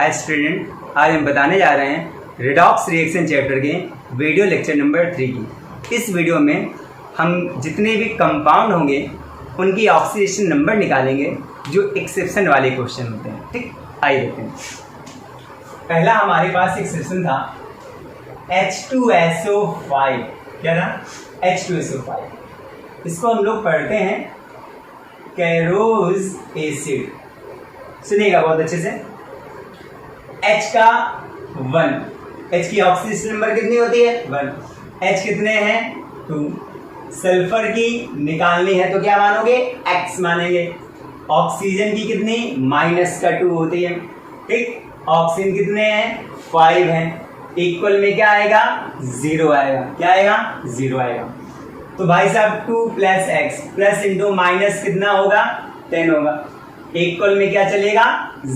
Hi student, आज हम बताने जा रहे हैं रिडॉक्स रिएक्शन चैप्टर के वीडियो लेक्चर नंबर 3 की। इस वीडियो में हम जितने भी कंपाउंड होंगे उनकी ऑक्सीडेशन नंबर निकालेंगे जो एक्सेप्शन वाले क्वेश्चन होते हैं। ठीक, आइए देखते हैं। पहला हमारे पास एक्सेप्शन था H2SO5। क्या था? H2SO5। इसको हम लोग पढ़ते हैं कैरोज एसिड। सुनिएगा बहुत अच्छे से। H का 1, H की ऑक्सीडेशन नंबर कितनी होती है? 1। H कितने हैं? 2। सल्फर की निकालनी है तो क्या मानोगे? X मानेंगे। ऑक्सीजन की कितनी? -2 होती है। ठीक, ऑक्सीजन कितने हैं? 5 हैं। इक्वल में क्या आएगा? 0 आएगा। क्या आएगा? 0 आएगा। तो भाई साहब 2 + x प्लस इंटू माइनस कितना होगा? 10 होगा। इक्वल में क्या चलेगा?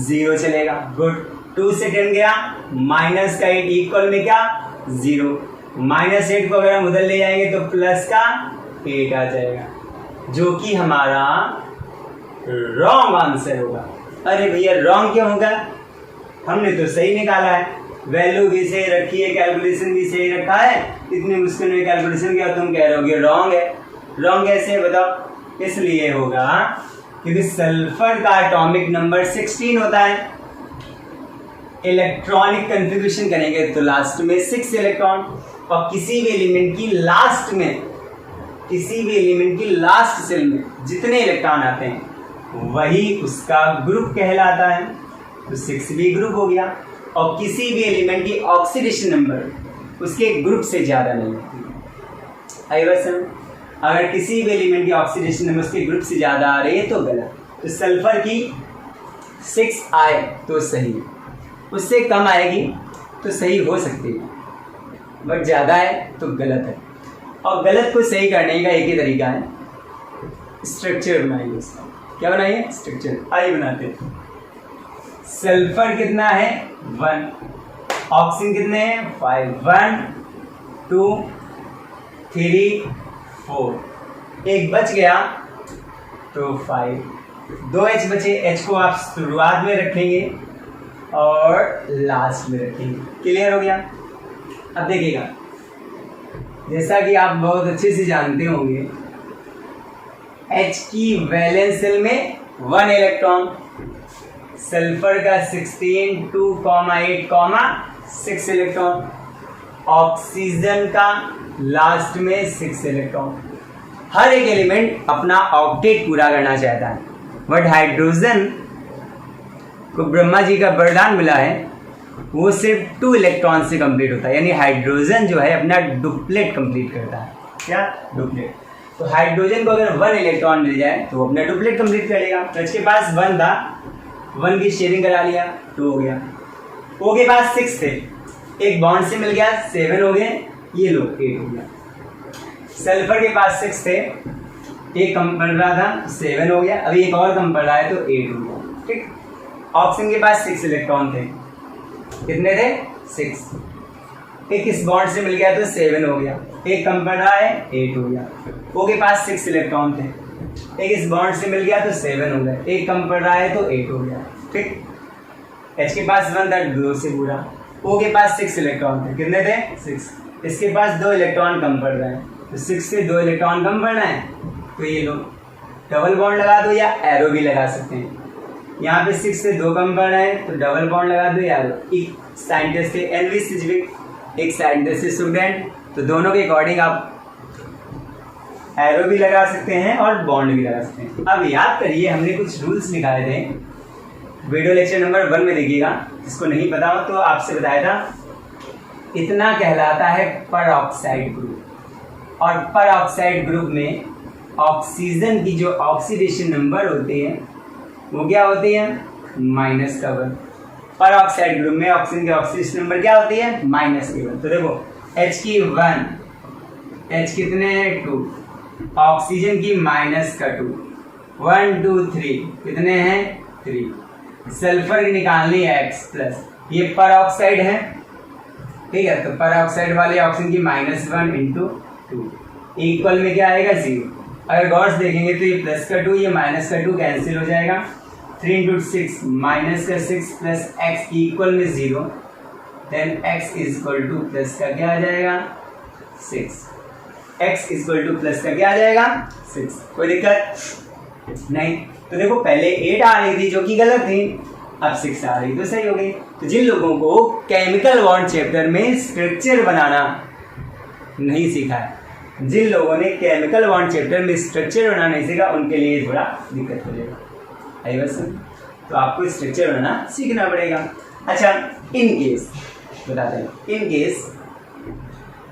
0 चलेगा। गुड। 2 से 10 गया, -8 इक्वल में क्या? 0। -8 को अगर हम उधर ले जाएंगे तो प्लस का 8 आ जाएगा, जो कि हमारा रॉन्ग आंसर होगा। अरे भैया रॉन्ग क्यों होगा? हमने तो सही निकाला है, वैल्यू भी सही रखी है, कैलकुलेशन भी सही रखा है। इतनी मुश्किल में कैलकुलेशन किया, तुम कह रहे हो रॉन्ग है। रॉन्ग कैसे है बताओ? इसलिए होगा क्योंकि सल्फर का एटॉमिक नंबर 16 होता है। इलेक्ट्रॉनिक कन्फिग्रेशन करेंगे तो लास्ट में 6 इलेक्ट्रॉन, और किसी भी एलिमेंट की लास्ट में, किसी भी एलिमेंट की लास्ट सेल में जितने इलेक्ट्रॉन आते हैं वही उसका ग्रुप कहलाता है। तो 6 भी ग्रुप हो गया। और किसी भी एलिमेंट की ऑक्सीडेशन नंबर उसके ग्रुप से ज्यादा नहीं होती। आई बात समझ? अगर किसी भी एलिमेंट की ऑक्सीडेशन नंबर उसके ग्रुप से ज्यादा आ रही है तो गलत। तो सल्फर की 6 आए तो सही, उससे कम आएगी तो सही हो सकती है, बट ज्यादा है तो गलत है। और गलत को सही करने का एक ही तरीका है, स्ट्रक्चर बनाइए उसका। क्या बनाइए? स्ट्रक्चर। आइए बनाते हैं। सल्फर कितना है? 1। ऑक्सीजन कितने हैं? 5। 1 2 3 4। एक बच गया तो 5। 2 H बचे। H को आप शुरुआत में रखेंगे और लास्ट में रखेंगे। क्लियर हो गया? अब देखिएगा, जैसा कि आप बहुत अच्छे से जानते होंगे, H की वैलेंस शेल में 1 इलेक्ट्रॉन, सल्फर का 16 2,8, 6 इलेक्ट्रॉन, ऑक्सीजन का लास्ट में 6 इलेक्ट्रॉन। हर एक एलिमेंट अपना ऑक्टेट पूरा करना चाहता है, बट हाइड्रोजन को ब्रह्मा जी का वरदान मिला है, वो सिर्फ 2 इलेक्ट्रॉन से कंप्लीट होता है। यानी हाइड्रोजन जो है अपना डुप्लेट कंप्लीट करता है। क्या? डुप्लेट। तो हाइड्रोजन को अगर 1 इलेक्ट्रॉन मिल जाए तो अपना डुप्लेट कंप्लीट करेगा। तो इसके पास 1 था, 1 की शेयरिंग करा लिया, 2 हो गया। O के पास 6 थे, एक बॉन्ड से मिल गया, 7 हो गए। ये लो 8 हो गया। सल्फर के पास 6 थे, एक कम पड़ रहा था, 7 हो गया। अभी एक और कम पड़ रहा है तो 8 हो गया। ठीक। ऑक्सीजन के पास 6 इलेक्ट्रॉन थे। कितने थे? 6। एक इस बॉन्ड से मिल गया तो 7 हो गया। एक कम पड़ रहा है, 8 हो गया। O के पास 6 इलेक्ट्रॉन थे, एक इस बॉन्ड से मिल गया तो 7 हो गया। एक कम पड़ रहा है तो 8 हो गया। ठीक। H के पास 1 था, 2 से पूरा। O के पास 6 इलेक्ट्रॉन थे। कितने थे? 6। इसके पास 2 इलेक्ट्रॉन कम पड़ रहा है, तो 6 से 2 इलेक्ट्रॉन कम पड़ रहा है तो ये लो डबल बॉन्ड लगा दो, या एरो भी लगा सकते हैं। यहाँ पे 6 से 2 कम पड़ रहे हैं तो डबल बॉन्ड लगा दो, या एक साइंटिस्ट थे एलवी सिजविक, एक साइंटिस्ट थे स्टूडेंट, तो दोनों के अकॉर्डिंग आप एरो भी लगा सकते हैं और बॉन्ड भी लगा सकते हैं। अब याद करिए, हमने कुछ रूल्स निकाले थे वीडियो लेक्चर नंबर 1 में। देखिएगा, जिसको नहीं पता हो तो आपसे बताया था, इतना कहलाता है पर ऑक्साइड ग्रुप। और पर ऑक्साइड ग्रुप में ऑक्सीजन की जो ऑक्सीडेशन नंबर होती है वो क्या होती है? -1। पर ऑक्साइड ग्रुप में ऑक्सीजन की ऑक्सीडेशन नंबर क्या होती है? -1। तो देखो H की 1, H कितने हैं? 2, ऑक्सीजन की -2, 1 2 3 कितने हैं? 3। सल्फर की निकालनी है X+, ये पर ऑक्साइड है। ठीक है, तो पर ऑक्साइड वाले ऑक्सीजन की -1 × 2 इक्वल में क्या आएगा? 0। अगर गौर से देखेंगे तो ये +2 ये -2 कैंसिल हो जाएगा, 3 इंटू 6 माइनस का 6 प्लस एक्स इक्वल में 0, then x is equal to plus का क्या आ जाएगा 6, x is equal to plus का क्या आ जाएगा 6। कोई दिक्कत नहीं। तो देखो पहले 8 आ रही थी जो कि गलत थी, अब 6 आ रही तो सही हो गई। तो जिन लोगों को केमिकल बॉन्ड चैप्टर में स्ट्रक्चर बनाना नहीं सीखा है, जिन लोगों ने केमिकल बॉन्ड चैप्टर में स्ट्रक्चर बनाना नहीं सीखा, उनके लिए थोड़ा दिक्कत हो जाएगा। आई बस, तो आपको स्ट्रक्चर बनाना सीखना पड़ेगा। अच्छा, इन केस बताते हैं, इन केस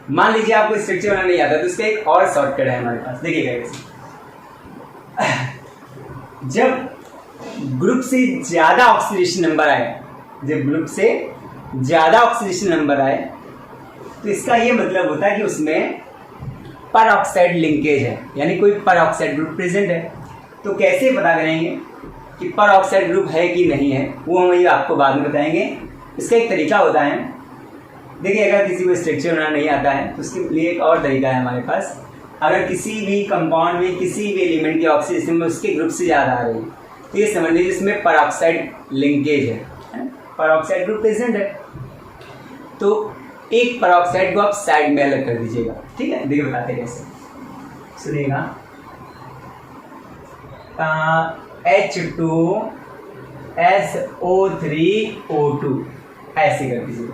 मान लीजिए आपको स्ट्रक्चर बनाना नहीं आता, तो इसका एक और शॉर्टकट है हमारे पास, देखिएगा। जब ग्रुप से ज्यादा ऑक्सीडेशन नंबर आए, जब ग्रुप से ज्यादा ऑक्सीडेशन नंबर आए, तो इसका ये मतलब होता है कि उसमें पर ऑक्साइड लिंकेज है, यानी कोई पर ऑक्साइड ग्रुप प्रेजेंट है। तो कैसे पता करेंगे कि पर ऑक्साइड ग्रुप है कि नहीं है, वो हम ये आपको बाद में बताएंगे। इसका एक तरीका होता है, देखिए अगर किसी को स्ट्रक्चर बनाना नहीं आता है तो उसके लिए एक और तरीका है हमारे पास। अगर किसी भी कंपाउंड में किसी भी एलिमेंट की ऑक्सीडेशन में उसके ग्रुप से ज़्यादा आ रही है, तो ये समझ लीजिए इसमें पर ऑक्साइड लिंकेज है, पर ऑक्साइड ग्रुप प्रेजेंट है। तो एक पर ऑक्साइड को आप साइड में अलग कर दीजिएगा, ठीक है। देखिए बताते हैं कैसे, सुनिएगा। H2SO3O2 ऐसे कर दीजिएगा।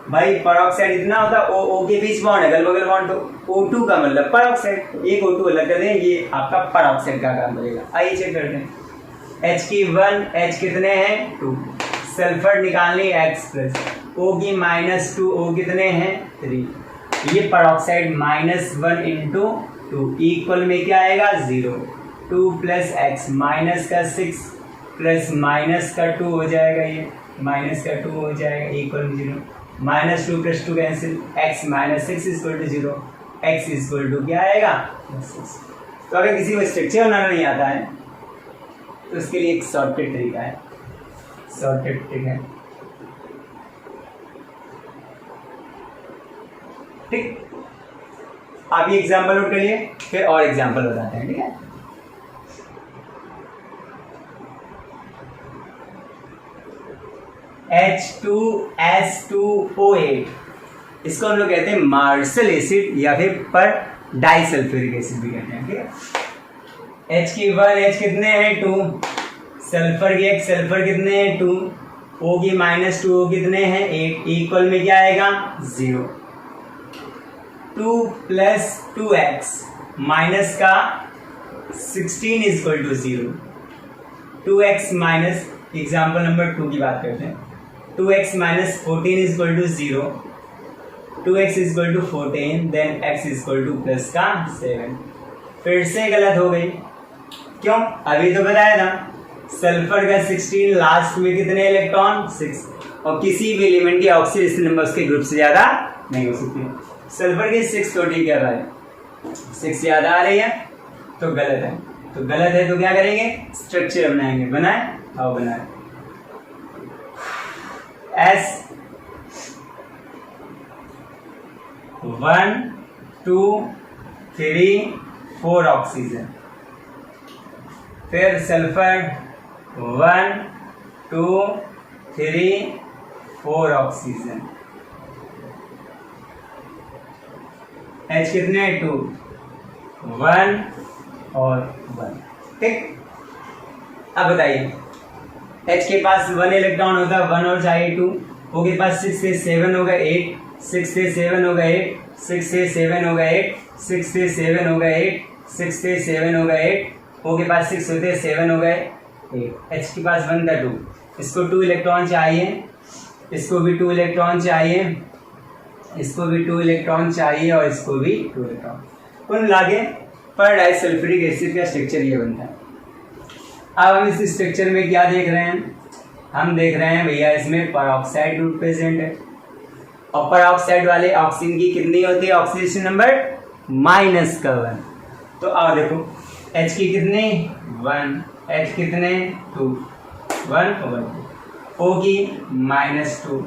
भाई पर ऑक्साइड इतना होता है, ओ के बीच बॉन्ड है, अगल बगल बॉन्ड, तो O2 का मतलब पर ऑक्साइड, एक O2 अलग कर दें, ये आपका पर ऑक्साइड का काम करेगा। आइए चेक करते हैं। H की 1, H कितने हैं 2, सल्फर निकालनी X प्लस, O की -2, O कितने हैं 3, ये पर ऑक्साइड -1 इंटू 2 इक्वल में क्या आएगा 0, 2 प्लस एक्स माइनस का 6 प्लस माइनस का 2 हो जाएगा, ये माइनस का 2 हो जाएगा इक्वल में 0, -2 + 2 कैंसिल, x - 6 = 0, x = क्या आएगा 6। तो अगर किसी को स्ट्रक्चर बनाना नहीं आता है तो उसके लिए एक शॉर्टकट तरीका है, शॉर्टकट ट्रिक है, ठीक। आप ये एग्जाम्पल नोट करिए, फिर और एग्जाम्पल बताते हैं, ठीक है। H2S2O8, इसको हम लोग कहते हैं मार्शल एसिड या फिर पर डाइसल्फ्यूरिक एसिड भी कहते हैं, ठीक है। H की 1, H कितने हैं 2, सल्फर की 1, सल्फर कितने हैं 2, O की -2, O कितने हैं 8 इक्वल में क्या आएगा 0, 2 + 2x माइनस का 16 = 0, 2x माइनस, एग्जाम्पल नंबर 2 की बात करते हैं, 2x - 14 = 0, 2x = 14, then x = plus का 7। फिर से गलत हो गई, क्यों? अभी तो बताया था सल्फर का 16, लास्ट में कितने इलेक्ट्रॉन 6, और किसी भी एलिमेंट की ऑक्सीडेशन नंबर उसके ग्रुप से ज्यादा नहीं हो सकती। सल्फर की 6 14 क्या रहा है, 6 ज्यादा आ रही है तो गलत है, तो गलत है तो क्या करेंगे स्ट्रक्चर बनाएंगे, बनाए आओ बनाए। S 1 2 3 4 ऑक्सीजन, फिर सल्फर 1 2 3 4 ऑक्सीजन, H कितने 2 1 और 1, ठीक। अब बताइए H के पास 1 इलेक्ट्रॉन होता है, 1 और चाहिए 2, O के पास 6 से 7 होगा 8, 6 से 7 होगा 8, 6 से 7 होगा 8, 6 से 7 होगा 8, 6 से 7 होगा 8, O के पास 6 होते 7 हो गए 8, H के पास 1 था 2, इसको 2 इलेक्ट्रॉन चाहिए, इसको भी 2 इलेक्ट्रॉन चाहिए, इसको भी 2 इलेक्ट्रॉन चाहिए और इसको भी 2 इलेक्ट्रॉन, कुल मिला के पर डाइसल्फ्यूरिक एसिड का स्ट्रक्चर ये बनता है। अब हम इस स्ट्रक्चर में क्या देख रहे हैं, हम देख रहे हैं भैया इसमें परऑक्साइड ग्रुप प्रेजेंट है, और परऑक्साइड वाले ऑक्सीजन की कितनी होती है ऑक्सीडेशन नंबर -1। तो आओ देखो H की कितने 1, H कितने 2, 1 और 1, O की -2,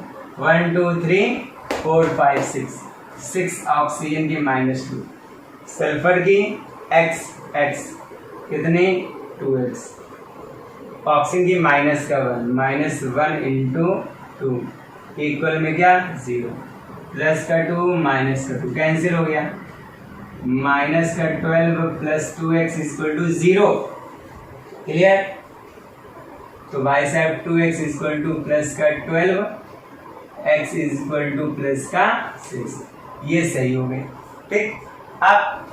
1 2 3 4 5 6 ऑक्सीजन की -2, सल्फर की x कितने 2x, ऑक्सीजन की माइनस का 1, -1 इंटू 2 इक्वल में क्या 0, प्लस का 2 माइनस का 2 कैंसिल हो गया, माइनस का 12 plus 2x equal to 0। Clear? तो भाई साहब 2x इक्वल टू प्लस का 12, x इक्वल टू प्लस का 6, ये सही हो गए। ठीक, अब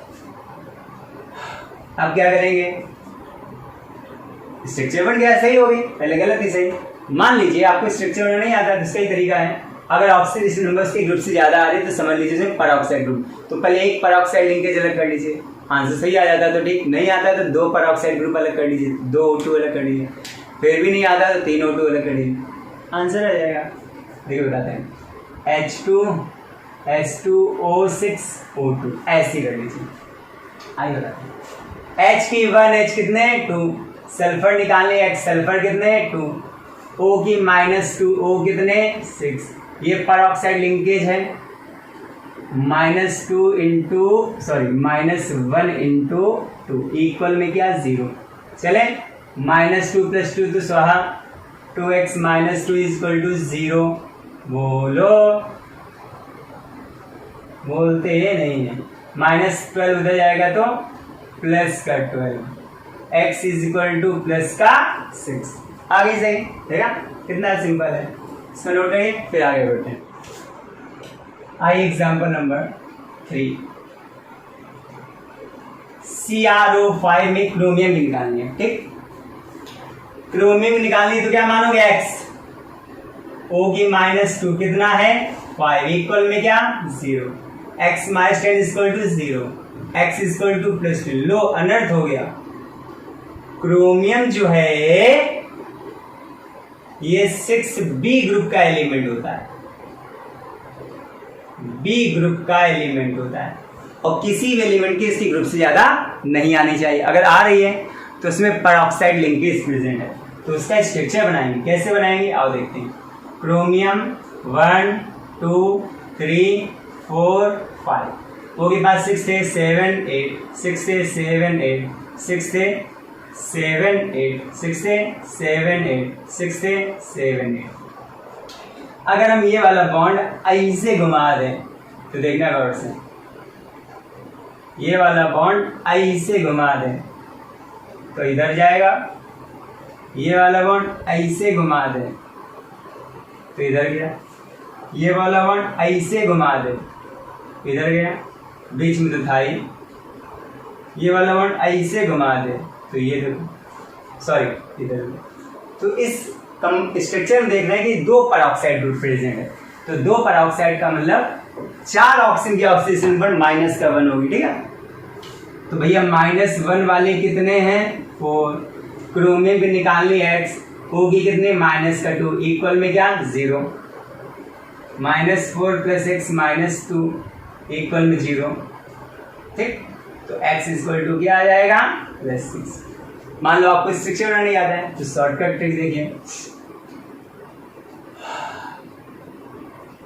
क्या करेंगे, स्ट्रक्चर बन गया, सही हो गई, पहले गलत ही सही। मान लीजिए आपको स्ट्रक्चर बनना नहीं आता, दूसरा ही तरीका है, अगर ऑक्सीडेशन नंबर्स के ग्रुप से ज्यादा आ रहे तो समझ लीजिए परऑक्साइड ग्रुप, तो पहले एक परऑक्साइड लिंकेज अलग कर लीजिए, आंसर सही आ जाता तो ठीक, नहीं आता तो 2 परऑक्साइड ग्रुप अलग कर लीजिए, 2 O2 अलग कर लीजिए, फिर भी नहीं आता तो 3 O2 अलग कर लीजिए, आंसर आ जाएगा। देखिए बताते हैं, H2O6 O2 ऐसे कर लीजिए, आइए बताते हैं। H की 1 H कितने 2, सल्फर निकालने, H सल्फर कितने 2, O की -2 O कितने 6, ये परऑक्साइड लिंकेज है, -1 इंटू 2 इक्वल में क्या 0, चले -2 + 2 तो स्वाहा, 2x - 2 इक्वल टू 0, बोलो, बोलते ही नहीं है, -12 उधर जाएगा तो प्लस का 12, x इक्वल टू प्लस का 6, आगे सही, देखा कितना सिंपल है, इसमें नोट करिए फिर आगे बढ़ते हैं। आइए एग्जाम्पल नंबर 3, CrO5 में क्रोमियम निकालनी है। ठीक, क्रोमियम निकालनी तो क्या मानोगे x, O की -2 कितना है 5 इक्वल में क्या 0, x - 10 equal to 0, x equal to +2, लो अनर्थ हो गया, क्रोमियम जो है ये 6B ग्रुप का एलिमेंट होता है, B ग्रुप का एलिमेंट होता है, और किसी भी एलिमेंट की इसकी ग्रुप से ज्यादा नहीं आनी चाहिए, अगर आ रही है तो उसमें परऑक्साइड लिंकेज प्रेजेंट है, तो उसका स्ट्रक्चर बनाएंगे, कैसे बनाएंगे आओ देखते हैं। क्रोमियम 1 2 3 4 5, वो के पास 6 थे 7 8, 6 थे 7 8, 6 थे 7 8, 6 थे 7 8, 6 थे 7 8। अगर हम ये वाला बॉन्ड ऐसे घुमा दें तो देखना गौर से, ये वाला बॉन्ड ऐसे घुमा दें तो इधर जाएगा, ये वाला बॉन्ड ऐसे घुमा दें तो इधर गया, ये वाला बॉन्ड ऐसे घुमा दे इधर गया, बीच में तो था ही, ये वाला बॉन्ड ऐसे घुमा दे तो ये देखो सॉरी इधर, तो इस स्ट्रक्चर में देख रहे हैं कि 2 परऑक्साइड ग्रुप प्रेजेंट है, तो 2 परऑक्साइड का मतलब 4 ऑक्सीजन की ऑक्सीजन नंबर -1 होगी। ठीक है, तो भैया -1 वाले कितने हैं 4, क्रोमियम की निकालनी x, होगी कितने -2 इक्वल में क्या 0, -4 + x - 2 इक्वल में 0। ठीक, तो x इक्वल टू क्या आ जाएगा +6। मान लो आपको स्ट्रक्चर नहीं आता है तो शॉर्टकट ट्रिक देखिए,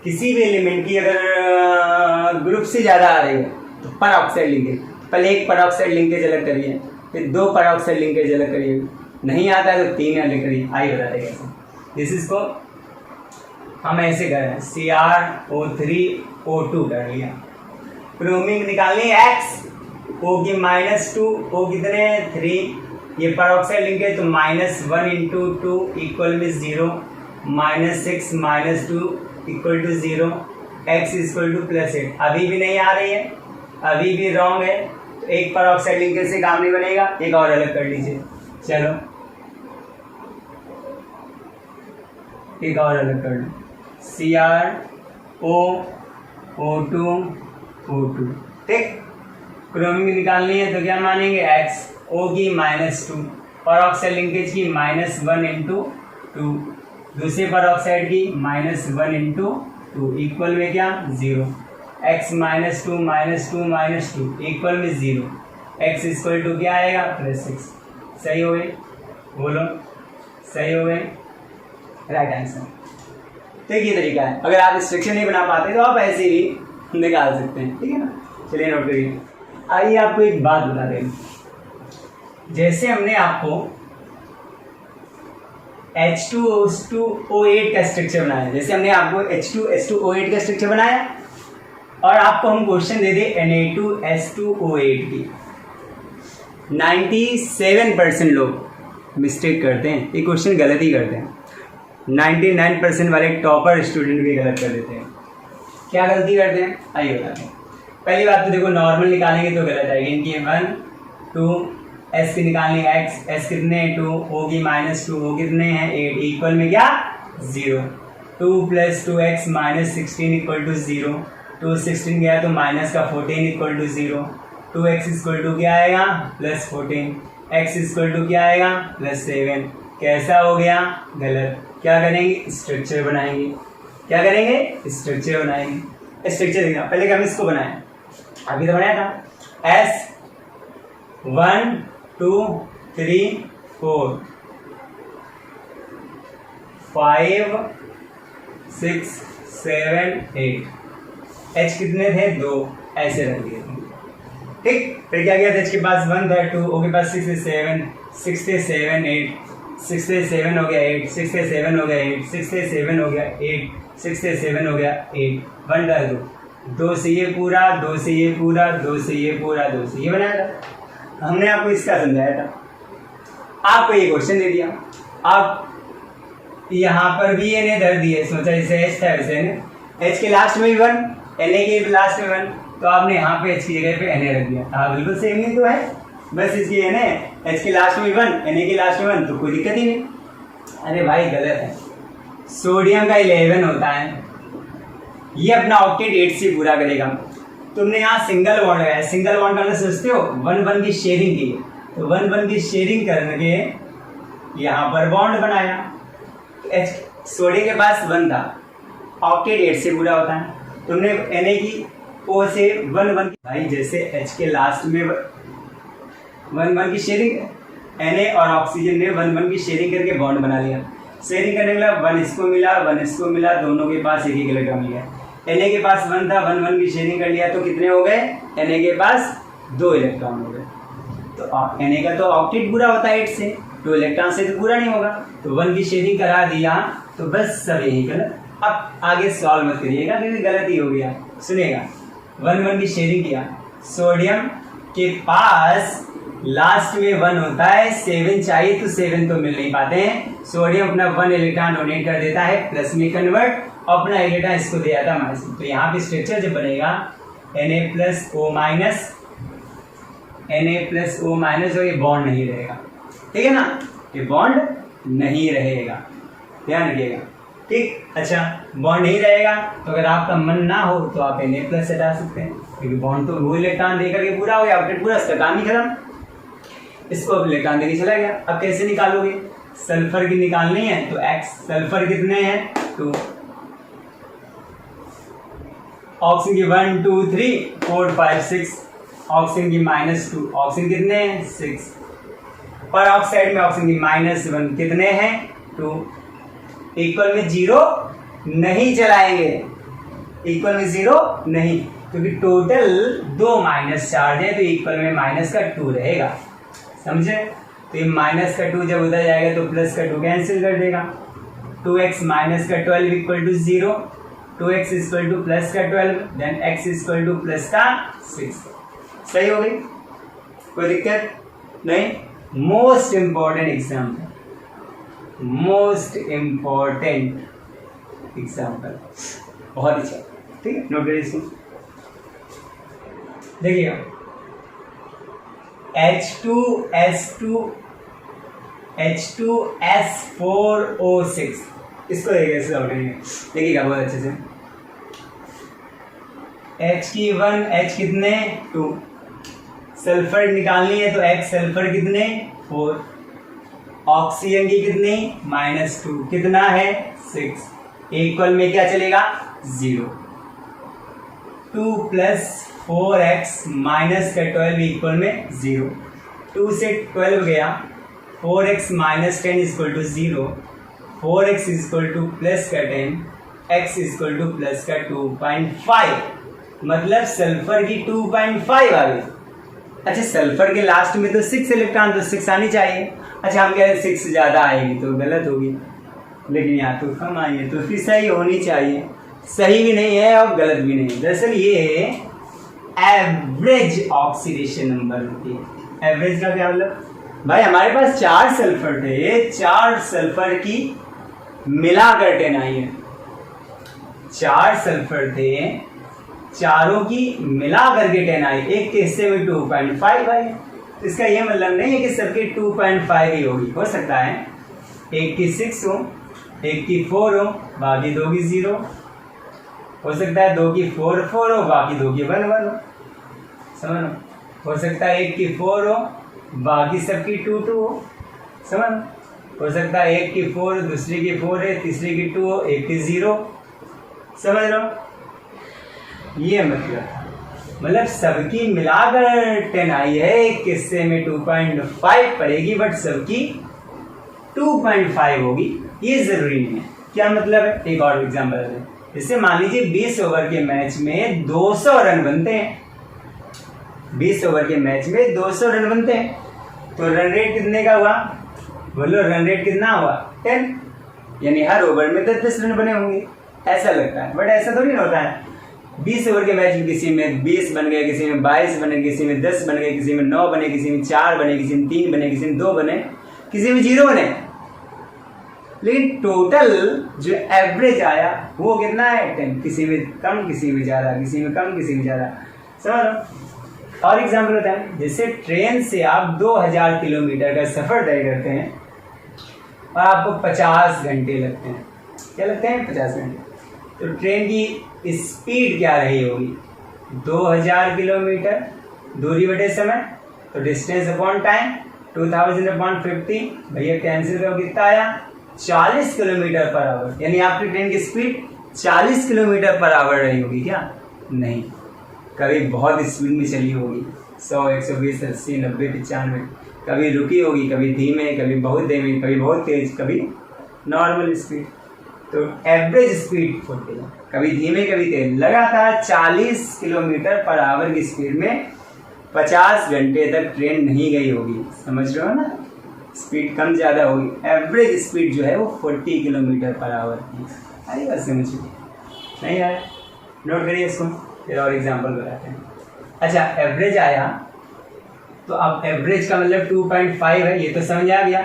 किसी भी एलिमेंट की अगर ग्रुप से ज्यादा आ रही है तो परऑक्साइड लिंकेज, पहले एक परऑक्साइड लिंकेज अलग करिए, फिर 2 परऑक्साइड लिंकेज अलग करिए, नहीं आता है तो 3 अलग करिए, आइए बताते कैसे। दिस इसको हम ऐसे कर रहे हैं, CrO3O2 कर लिया, क्रोमियम निकालनी x, O की -2 O कितने 3, ये परऑक्साइड लिंकेज तो -1 इंटू 2 इक्वल में 0, -6 - 2 equal to 0, x equal to +8, अभी भी नहीं आ रही है, अभी भी रॉन्ग है, तो एक परऑक्साइड लिंकेज से काम नहीं बनेगा, एक और अलग कर लीजिए, चलो एक और अलग कर लो, CrO2O2। ठीक, क्रोमियम निकालनी है तो क्या मानेंगे x, O की -2, परऑक्साइड लिंकेज की -1 इंटू 2, दूसरे परऑक्साइड की -1 इंटू 2 इक्वल में क्या 0, x -2 इक्वल में 0, x इक्वल टू क्या आएगा +6। सही हो गए, बोलो सही हो गए, राइट आंसर। तो ये तरीका है, अगर आप स्ट्रक्चर नहीं बना पाते तो आप ऐसे ही निकाल सकते हैं। ठीक है ना, चलिए नोट करिए। आइए आपको एक बात बता दें, जैसे हमने आपको H2O8 का स्ट्रक्चर बनाया। जैसे हमने आपको H2SO8 का स्ट्रक्चर बनाया और आपको हम क्वेश्चन दे दे Na2S2O8 की। 97% लोग मिस्टेक करते हैं, ये क्वेश्चन गलत ही करते हैं। 99% वाले टॉपर स्टूडेंट भी गलत कर देते हैं। क्या गलती करते हैं आइए बताते हैं। पहली बात तो देखो, नॉर्मल निकालेंगे तो गलत आएगी। इनकी 1 2 S की निकालनी x, S कितने 2, O की -2, O कितने हैं 8, इक्वल में क्या 0। 2 + 2x - 16 = 0। 2 16 गया तो माइनस का 14 = 0। 2x = क्या आएगा +14, x = क्या आएगा +7। कैसा हो गया गलत। क्या करेंगे स्ट्रक्चर बनाएंगे। क्या करेंगे स्ट्रक्चर बनाएंगे। स्ट्रक्चर देखना पहले कि हम इसको बनाएं, अभी तो बनाया था। S 1 2 3 4 5 6 7 8, H कितने थे 2, ऐसे रख दिए थे। ठीक, फिर क्या किया था, H के पास 1 था 2, O के पास 6 से 7, 6 से 7 8, 6 से 7 हो गया 8, 6 से 7 हो गया 8, 6 से 7 हो गया 8, 6 से 7 हो गया 8, 1 था 2 से ये पूरा, 2 से ये पूरा, 2 से ये पूरा, 2 से ये बनाया था। हमने आपको इसका समझाया था। आपको ये क्वेश्चन दे दिया, आप यहाँ पर भी एन धर दिए, सोचा जैसे H था वैसे एन, H के लास्ट में भी 1, Na के लास्ट में 1, तो आपने यहाँ पे H की जगह पे Na रख दिया। हाँ बिल्कुल सेम ही तो है, बस इसकी Na, H के लास्ट में 1, Na के लास्ट में 1, तो कोई दिक्कत ही नहीं। अरे भाई गलत है, सोडियम का 11 होता है, ये अपना ऑक्टेट 8 से पूरा करेगा। तुमने यहाँ सिंगल बॉन्ड लगाया, सिंगल बॉन्ड करना सोचते हो 1 की शेयरिंग की, तो 1 की शेयरिंग करके यहाँ पर बॉन्ड बनाया। सोडियम के पास 1 था, ऑक्टेट 8 से पूरा होता है, तुमने Na की O से 1 भाई जैसे H के लास्ट में 1 की शेयरिंग, Na और ऑक्सीजन ने 1 की शेयरिंग करके बॉन्ड बना लिया। शेयरिंग करने के बाद 1 इसको मिला 1 इसको मिला, दोनों के पास एक इलेक्ट्रॉन मिल गया। Na के पास 1 था, 1 की शेयरिंग कर लिया तो कितने हो गए, Na के पास 2 इलेक्ट्रॉन हो गए। तो Na का तो ऑक्टेट पूरा होता है 8 से, 2 इलेक्ट्रॉन से तो पूरा नहीं होगा, तो 1 की शेयरिंग करा दिया, तो बस सब यही गलत। अब आगे सॉल्व मत करिएगा क्योंकि गलत ही हो गया। सुनिएगा, 1 की शेयरिंग किया, सोडियम के पास लास्ट में 1 होता है, 7 चाहिए तो 7 तो मिल नहीं पाते हैं। सोडियम अपना 1 इलेक्ट्रॉन डोनेट कर देता है प्लस में कन्वर्ट, अपना इलेक्ट्रॉन इसको दे जाता है माइनस। तो यहाँ पे स्ट्रक्चर जब बनेगा Na+O- और ये बॉन्ड नहीं रहेगा, ठीक है ना, ये बॉन्ड नहीं रहेगा, ध्यान रखिएगा। ठीक, अच्छा बॉन्ड नहीं रहेगा तो अगर आपका मन ना हो तो आप Na+ हटा सकते हैं, क्योंकि बॉन्ड तो वो इलेक्ट्रॉन देकर के पूरा हो गया, ऑक्टेट पूरा, इसका काम ही खत्म। इसको अब इलेक्ट्रॉन देके चला गया। अब कैसे निकालोगे, सल्फर की निकालनी है तो X, सल्फर कितने हैं 2, ऑक्सीजन की 1 2 3 4 5 6, ऑक्सीजन की -2, ऑक्सीजन कितने हैं 6, पर ऑक्साइड में ऑक्सीजन की -1 कितने हैं 2, इक्वल में 0 नहीं चलाएंगे, इक्वल में 0 नहीं, क्योंकि टोटल 2 माइनस चार्ज है तो इक्वल में माइनस का 2 रहेगा, समझे। तो ये माइनस का 2 जब उधर जाएगा तो प्लस का 2 कैंसिल कर देगा। 2x माइनस का 12 equal to 0, 2x equal to plus का 12, then x equal to plus का 6। सही हो गई, कोई दिक्कत नहीं। Most important example, most important example, बहुत अच्छा, ठीक है, नोट करिए इसको। देखिएगा, H2S4O6, इसको देखिएगा बहुत अच्छे से। H की 1, H कितने 2, सल्फर निकालनी है तो X सल्फर कितने 4, ऑक्सीजन की कितनी -2, कितना है 6, इक्वल में क्या चलेगा 0, 2 + 4x माइनस का 12 इक्वल में 0, 2 से 12 गया, 4x - 10 equal to 0, 4x equal to plus का 10, x इक्वल टू प्लस का 2.5, मतलब सल्फर की 2.5 आ गई। अच्छा, सल्फर के लास्ट में तो 6 इलेक्ट्रॉन, तो 6 आनी चाहिए, अच्छा हम कह रहे 6 ज़्यादा आएगी तो गलत होगी, लेकिन यहाँ तो कम आई है तो फिर सही होनी चाहिए। सही भी नहीं है और गलत भी नहीं है। दरअसल ये एवरेज ऑक्सीडेशन नंबर होती है। एवरेज का क्या मतलब, भाई हमारे पास 4 सल्फर थे, 4 सल्फर की मिलाकर 10 आई है। 4 सल्फर थे, चारों की मिला करके 10 आई, एक के हिस्से में 2.5 आई। तो इसका ये मतलब नहीं है कि सबकी 2.5 ही होगी, हो सकता है एक की 6 हो, एक की 4 हो, बाकी 2 की 0 हो सकता है, 2 की 4 हो, बाकी 2 की 1 हो, समझ हो सकता है एक की 4 हो, बाकी सबकी 2 हो, समझ हो सकता है एक की 4, दूसरी की 4 है, तीसरी की 2 हो, एक की 0, समझ लो। ये मतलब सबकी मिलाकर 10 आई है, एक किस्से में 2.5 पड़ेगी बट सबकी 2.5 होगी, ये जरूरी नहीं है। क्या मतलब है, एक और एग्जांपल है। जैसे मान लीजिए 20 ओवर के मैच में 200 रन बनते हैं, 20 ओवर के मैच में 200 रन बनते हैं, तो रन रेट कितने का हुआ, बोलो रन रेट कितना हुआ 10, यानी हर ओवर में 10 रन बने होंगे, ऐसा लगता है बट ऐसा थोड़ी ना होता है। 20 ओवर के मैच में किसी में 20 बन गए, किसी में 22 बने, किसी में 10 बन गए, किसी में 9 बने, किसी में 4 बने, किसी में 3 बने, किसी में 2 बने, किसी में 0 बने, लेकिन टोटल जो एवरेज आया वो कितना है 10, किसी में कम किसी में ज़्यादा, किसी में कम किसी में ज़्यादा, समझ लो। और एग्जाम्पल होता है, जैसे ट्रेन से आप 2000 किलोमीटर का सफ़र तय करते हैं और आपको 50 घंटे लगते हैं, क्या लगते हैं 50 घंटे, तो ट्रेन की स्पीड क्या रही होगी, 2000 किलोमीटर दूरी बटे समय, तो डिस्टेंस अपॉन टाइम 2000 अपॉन 50, भैया कैंसिल करो कितना आया 40 किलोमीटर पर आवर, यानी आपकी ट्रेन की स्पीड 40 किलोमीटर पर आवर रही होगी क्या, नहीं, कभी बहुत स्पीड में चली होगी 100, 120, 80, 90, 95, कभी रुकी होगी, कभी धीमे, कभी बहुत धीमे, कभी बहुत तेज, कभी नॉर्मल स्पीड। तो एवरेज स्पीड होती है कभी धीमे कभी तेज, लगातार 40 किलोमीटर पर आवर की स्पीड में 50 घंटे तक ट्रेन नहीं गई होगी, समझ रहे हो ना, स्पीड कम ज़्यादा होगी। एवरेज स्पीड जो है वो 40 किलोमीटर पर आवर की। अरे बस समझिए, नहीं आया नोट करिए इसको, फिर और एग्जांपल बताते हैं। अच्छा एवरेज आया, तो अब एवरेज का मतलब 2.5 है, ये तो समझ आ गया,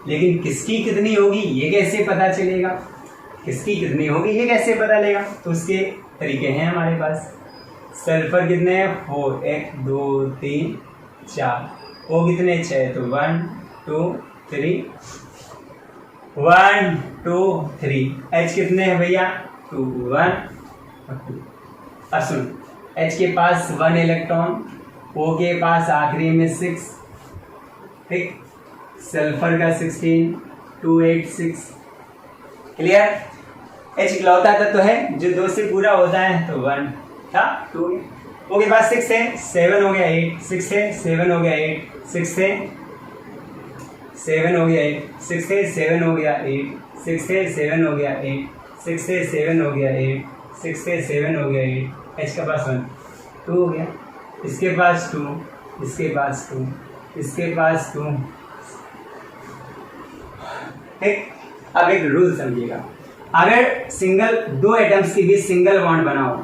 लेकिन किसकी कितनी होगी ये कैसे पता चलेगा, किसकी कितनी होगी ये कैसे पता चलेगा, तो उसके तरीके हैं हमारे पास। सल्फर कितने हैं 4, 1 2 3 4, वो कितने 6, तो 1 2 3 1 2 3, H कितने हैं भैया 2 1 और 2। अब सुन, H के पास 1 इलेक्ट्रॉन, O के पास आखिरी में 6, ठीक, सल्फर का 16 2 8 6, क्लियर। H इकलौता तत्व है जो 2 से पूरा होता है, तो 1 था 2, O के पास 6 है, 7 हो गया 8, 6 है 7 हो गया 8, 6 है 7 हो गया 8, 6 है 7 हो गया 8, 6 है 7 हो गया 8, 6 है 7 हो गया 8, 6 है 7 हो गया 8, H का पास 1 2 हो गया, इसके पास 2, इसके पास 2, इसके पास 2, ठीक। अब एक रूल समझिएगा, अगर सिंगल 2 एटम्स के बीच सिंगल बॉन्ड बनाओ,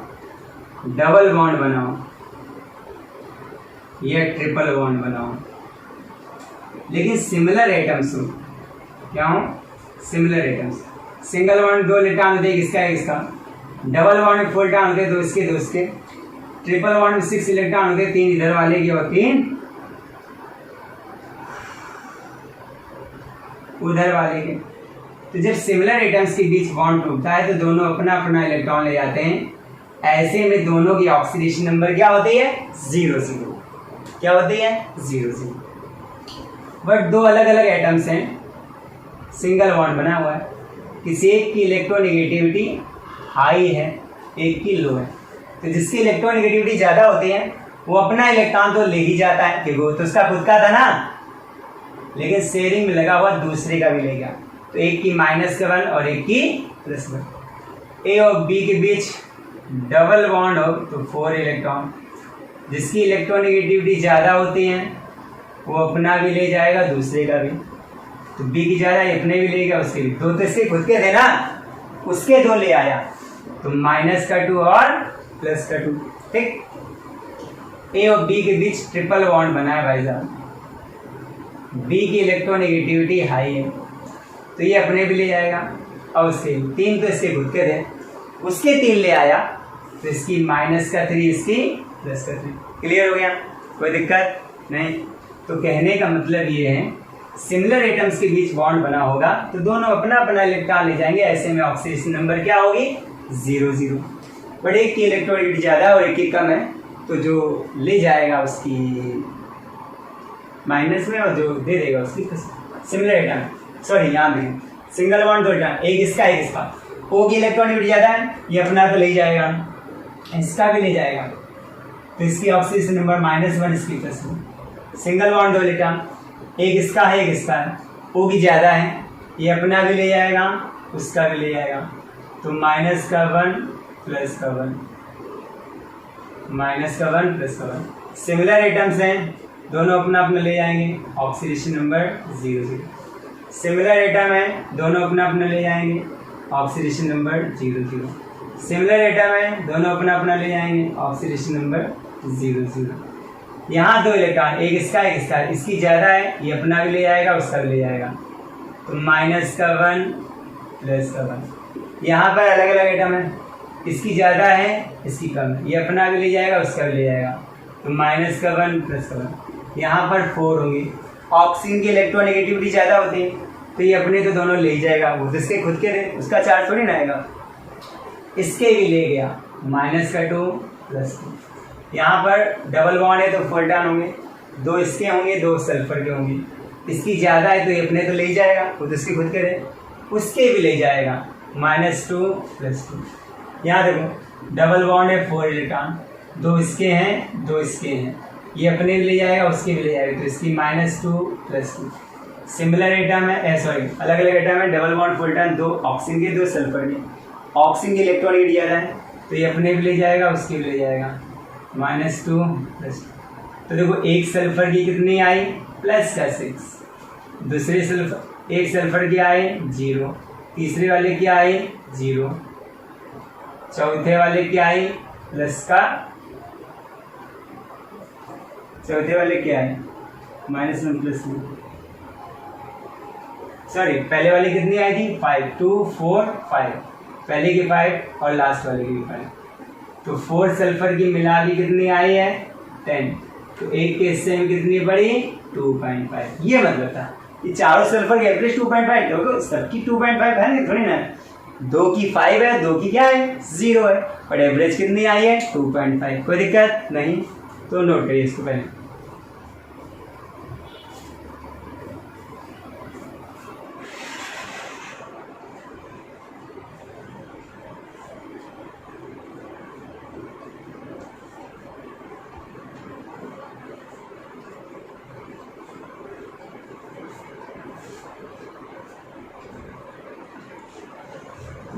डबल बॉन्ड बनाओ या ट्रिपल बॉन्ड बनाओ, लेकिन सिमिलर एटम्स हो, क्या हो similar atoms, single bond 2 electron होते हैं, किसका है इसका, डबल बॉन्ड में 4 इलेक्ट्रॉन होते हैं, 2 इसके 2 इसके, ट्रिपल बॉन्ड में 6 इलेक्ट्रॉन होते हैं, 3 इधर वाले के और 3 उधर वाले के। तो जब सिमिलर एटम्स के बीच बॉन्ड टूटता है तो दोनों अपना अपना इलेक्ट्रॉन ले जाते हैं, ऐसे में दोनों की ऑक्सीडेशन नंबर क्या होती है 0 0, क्या होती है 0 0। बट 2 अलग अलग एटम्स हैं, सिंगल बॉन्ड बना हुआ है, किसी एक की इलेक्ट्रोनेगेटिविटी हाई है, एक की लो है, तो जिसकी इलेक्ट्रोनेगेटिविटी ज़्यादा होती है वो अपना इलेक्ट्रॉन तो ले ही जाता है, क्योंकि वो तो उसका खुद का था ना, लेकिन शेयरिंग में लगा हुआ दूसरे का भी ले गया, तो एक की -1 और एक की +1। ए और बी के बीच डबल बॉन्ड हो तो 4 इलेक्ट्रॉन, जिसकी इलेक्ट्रोनेगेटिविटी ज़्यादा होती है वो अपना भी ले जाएगा दूसरे का भी, तो बी की ज्यादा अपने भी ले गया, उसके भी दो तो इसके खुद के थे ना, उसके दो ले आया, तो माइनस का 2 और प्लस का 2। ठीक, ए और बी के बीच ट्रिपल बॉन्ड बना है भाई साहब, बी की इलेक्ट्रोनेगेटिविटी हाई है तो ये अपने भी ले जाएगा, और उसके 3 तो इसके खुद के थे, उसके 3 ले आया तो इसकी माइनस का 3, इसकी प्लस का 3। क्लियर हो गया, कोई दिक्कत नहीं। तो कहने का मतलब ये है सिमिलर एटम्स के बीच बॉन्ड बना होगा तो दोनों अपना अपना इलेक्ट्रॉन ले जाएंगे, ऐसे में ऑक्सीडेशन नंबर क्या होगी 0 0। बट एक की इलेक्ट्रोनेगेटिविटी ज़्यादा और एक की कम है, तो जो ले जाएगा उसकी माइनस में और जो दे देगा उसकी प्लस। सिमिलर एटम सॉरी यहाँ दें सिंगल बॉन्ड 2 एटम, एक इसका एक इसका, ओ की इलेक्ट्रोनेगेटिविटी ज़्यादा है, ये अपना तो ले जाएगा, इसका भी ले जाएगा, तो इसकी ऑक्सीडेशन नंबर -1, इसकी +1। सिंगल बॉन्ड 2 एटम, एक इसका है एक इसका है, ओ की ज़्यादा है, ये अपना भी ले जाएगा उसका भी ले जाएगा, तो -1 +1 -1 +1। सिमिलर एटम्स हैं, दोनों अपना अपना ले जाएंगे, ऑक्सीडेशन नंबर 0 0। सिमिलर एटम है, दोनों अपना अपना ले जाएंगे, ऑक्सीडेशन नंबर 0 0। सिमिलर एटम है, दोनों अपना अपना ले जाएंगे, ऑक्सीडेशन नंबर 0 0। यहाँ 2 इलेक्ट्रॉन, एक इसका एक इसका, इसकी ज़्यादा है, ये अपना भी ले जाएगा उसका भी ले जाएगा, तो -1 +1। यहाँ पर अलग अलग एटम है, इसकी ज़्यादा है इसकी कम है, ये अपना भी ले जाएगा उसका भी ले जाएगा, तो -1 +1। यहाँ पर 4 होंगे, ऑक्सीजन की इलेक्ट्रोनेगेटिविटी ज़्यादा होती है तो ये अपने तो दोनों ले ही जाएगा, वो तो इसके खुद के थे, उसका चार्ज थोड़ी ना आएगा, इसके भी ले गया, -2 +2। यहाँ पर डबल बॉन्ड है तो फोल्टान होंगे, 2 इसके होंगे 2 सल्फर के होंगे, इसकी ज़्यादा है तो ये अपने तो ले ही जाएगा, वो तो इसके खुद के थे, उसके भी ले जाएगा, -2 +2। यहाँ देखो डबल बॉन्ड है 4 इलेक्ट्रॉन, 2 इसके हैं 2 इसके हैं, ये अपने भी ले जाएगा उसके भी ले जाएगा, तो इसकी -2 +2। सिमिलर एटम है सॉरी अलग अलग एटम है, डबल बॉन्ड फोल्टान, 2 ऑक्सीजन के 2 सल्फर के, ऑक्सीजन की इलेक्ट्रोनेगेटिविटी ज़्यादा है तो ये अपने भी ले जाएगा उसके भी ले जाएगा, -2 +2। तो देखो एक सल्फर की कितनी आई +6, दूसरे सल्फर एक सल्फर की आए 0, तीसरे वाले की आए 0, चौथे वाले की आई चौथे वाले क्या है -1 +1। सॉरी पहले वाले कितनी आई थी 5, 2 4 5, पहले की 5 और लास्ट वाले की 5, तो 4 सल्फर की मिला के कितनी आई है 10, तो एक के हिस्से में कितनी पड़ी 2.5। ये मतलब था ये चारों सल्फर की एवरेज 2.5, क्योंकि सबकी 2.5 है ना, थोड़ी ना 2 की 5 है 2 की क्या है 0 है, और एवरेज कितनी आई है 2.5। कोई दिक्कत नहीं, तो नोट करिए इसको पहले।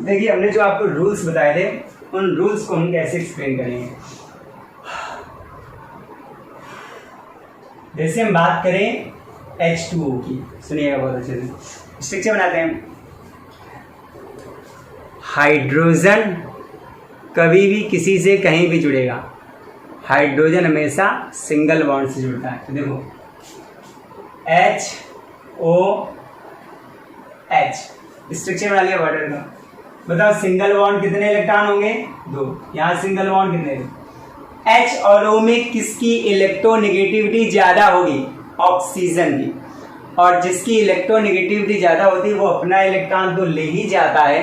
देखिए हमने जो आपको रूल्स बताए थे उन रूल्स को हम कैसे एक्सप्लेन करेंगे। जैसे हम बात करें H2O की, सुनिएगा बहुत अच्छे से, स्ट्रक्चर बनाते हैं। हाइड्रोजन कभी भी किसी से कहीं भी जुड़ेगा, हाइड्रोजन हमेशा सिंगल बॉन्ड से जुड़ता है। तो देखो HOH स्ट्रक्चर बना लिया वाटर का, बताओ सिंगल बॉन्ड कितने इलेक्ट्रॉन होंगे 2, यहाँ सिंगल बॉन्ड कितने थे। H और O में किसकी इलेक्ट्रोनेगेटिविटी ज़्यादा होगी ऑक्सीजन की, और जिसकी इलेक्ट्रोनेगेटिविटी ज़्यादा होती है वो अपना इलेक्ट्रॉन तो ले ही जाता है